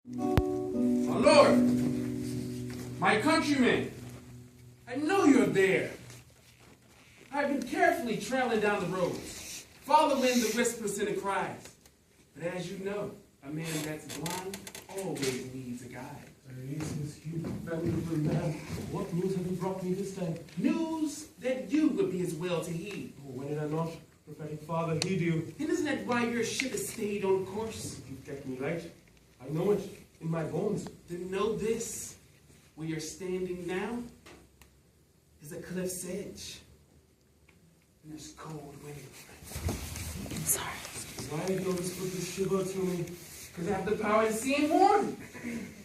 My lord, my countrymen, I know you're there. I've been carefully traveling down the roads, following the whispers and the cries. But as you know, a man that's blind always needs a guide. Tiresias, you venerable man, what news have you brought me this time? News that you would be as well to heed. Oh, when did I not, prophetic father, heed you? And isn't that why your ship has stayed on course? You've kept me right. I know it in my bones. Then know this, where you're standing now is a cliff's edge. And there's cold wind. Sorry. Why do you always put this shiver to me? Because I have the power to see and warn.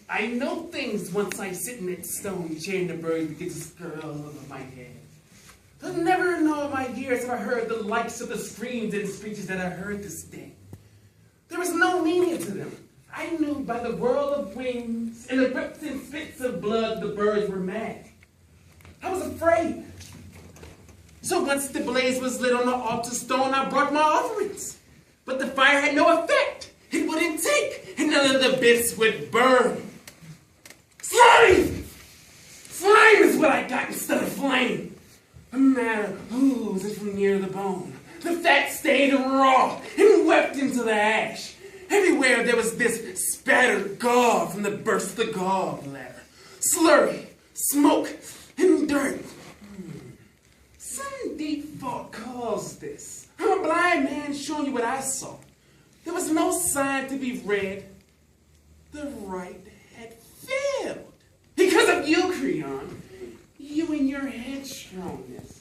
I know things once I sit in that stone chair and the bird begins to skirl over my head. I'll never know in my years have I heard the likes of the screams and screeches that I heard this day. There was no meaning to them. I knew by the whirl of wings and the rips and spits of blood the birds were mad. I was afraid. So once the blaze was lit on the altar stone, I brought my offerings. But the fire had no effect. It wouldn't take, and none of the bits would burn. Slime! Slime is what I got instead of flame. The matter oozed from near the bone. The fat stayed raw and wept into the ash. Everywhere there was this spattered gall from the burst of the gallbladder. Slurry, smoke, and dirt. Some deep thought caused this. I'm a blind man showing you what I saw. There was no sign to be read. The right had failed. Because of you, Creon. You and your headstrongness.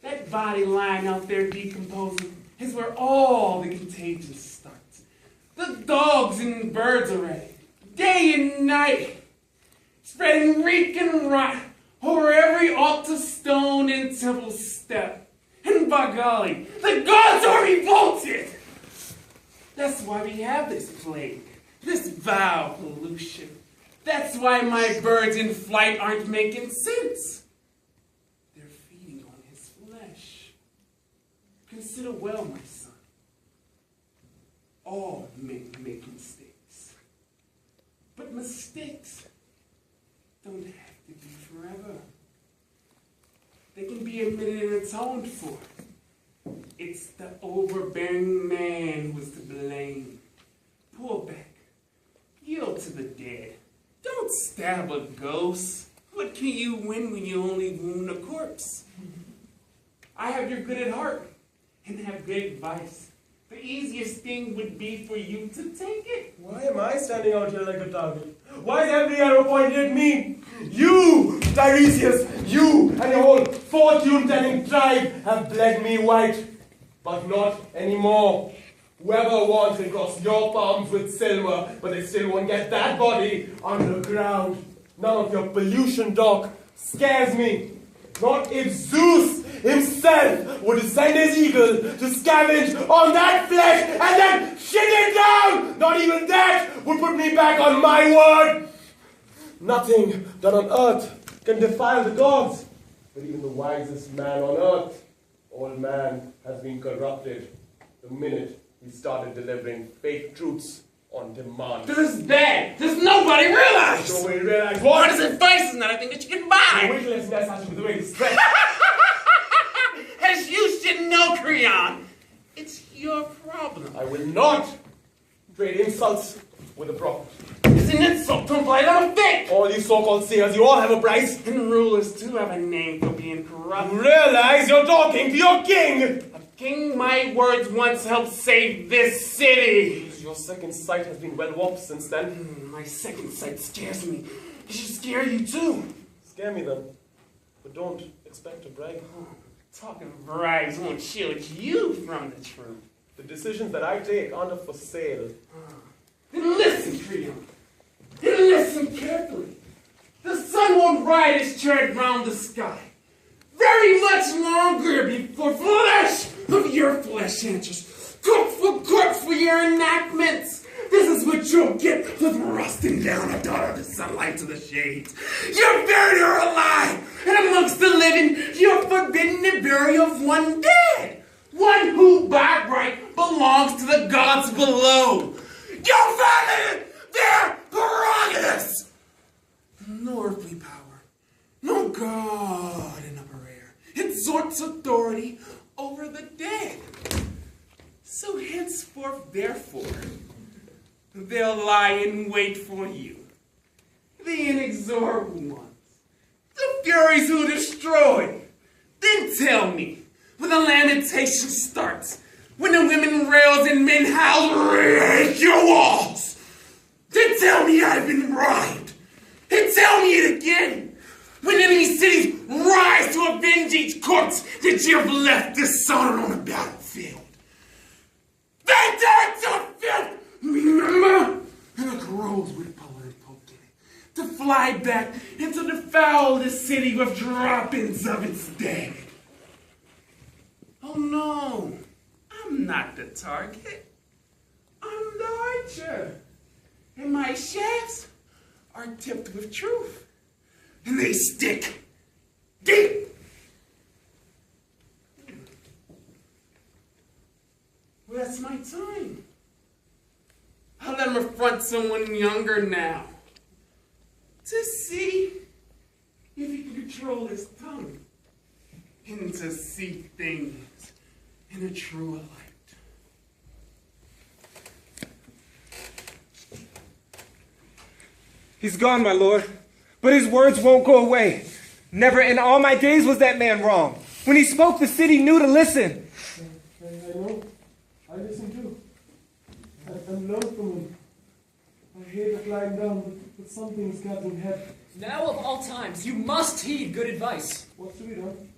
That body lying out there decomposing is where all the contagion starts. The dogs and birds are at it, day and night, spreading reek and rot over every altar stone and temple step. And by golly, the gods are revolted! That's why we have this plague, this vile pollution. That's why my birds in flight aren't making sense. They're feeding on his flesh. Consider well, my son. All men make mistakes. But mistakes don't have to be forever. They can be admitted and atoned for. It's the overbearing man who is to blame. Pull back. Yield to the dead. Don't stab a ghost. What can you win when you only wound a corpse? I have your good at heart and have good advice. The easiest thing would be for you to take it. Why am I standing out here like a target? Why is every arrow pointed at me? You, Tiresias, you and your whole fortune-telling tribe have bled me white. But not anymore. Whoever wants can cross your palms with silver, but they still won't get that body underground. None of your pollution talk scares me. Not if Zeus himself would send his eagle to scavenge on that flesh and then shit it down! Not even that would put me back on my word! Nothing done on earth can defile the gods, but even the wisest man on earth, old man, has been corrupted the minute he started delivering fake truths on demand. This is bad. Does nobody realize? Nobody realize what? What is advice is not a thing that you can buy. Wait till it's necessary with the way to spread. As you should know, Creon, it's your problem. I will not trade insults with a prophet. It's an insult to imply that I'm a fake. All you so-called seers, you all have a price. And rulers too have a name for being corrupt. You realize you're talking to your king. A king, my words once helped save this city. Your second sight has been well warped since then. My second sight scares me. It should scare you too. Scare me then, but don't expect to brag. Talking of bribes won't shield you from the truth. The decisions that I take aren't up for sale. Then listen, Creon. Then listen carefully. The sun won't ride its tread round the sky very much longer before flesh of your flesh answers. Corpse for your enactments. This is what you'll get with rusting down a daughter of the sunlight to the shades. You're buried or alive, and amongst the living, you're forbidden the burial of one dead. One who by right belongs to the gods below. You violated their prerogatives! No earthly power, no God in upper air, exerts authority over the dead. So henceforth, therefore, they'll lie in wait for you, the inexorable ones, the furies who destroy. Then tell me, when the lamentation starts, when the women rails and men howl, raise your walls. Then tell me I've been bribed. Then tell me it again. When enemy cities rise to avenge each corpse that you've left dishonored on the battlefield. They turn to filth, remember? And the crows with power and poke in it, to fly back and to defoul the city with droppings of its dead. Oh no, I'm not the target. I'm the archer. And my shafts are tipped with truth. And they stick deep. Well, that's my time. I'll let him affront someone younger now. To see if he can control his tongue. And to see things in a truer light. He's gone, my lord, but his words won't go away. Never in all my days was that man wrong. When he spoke, the city knew to listen. I know. I listen too. I'm learned from him. I hate to climb down, but something's got in head. Now of all times, you must heed good advice. What's to be done?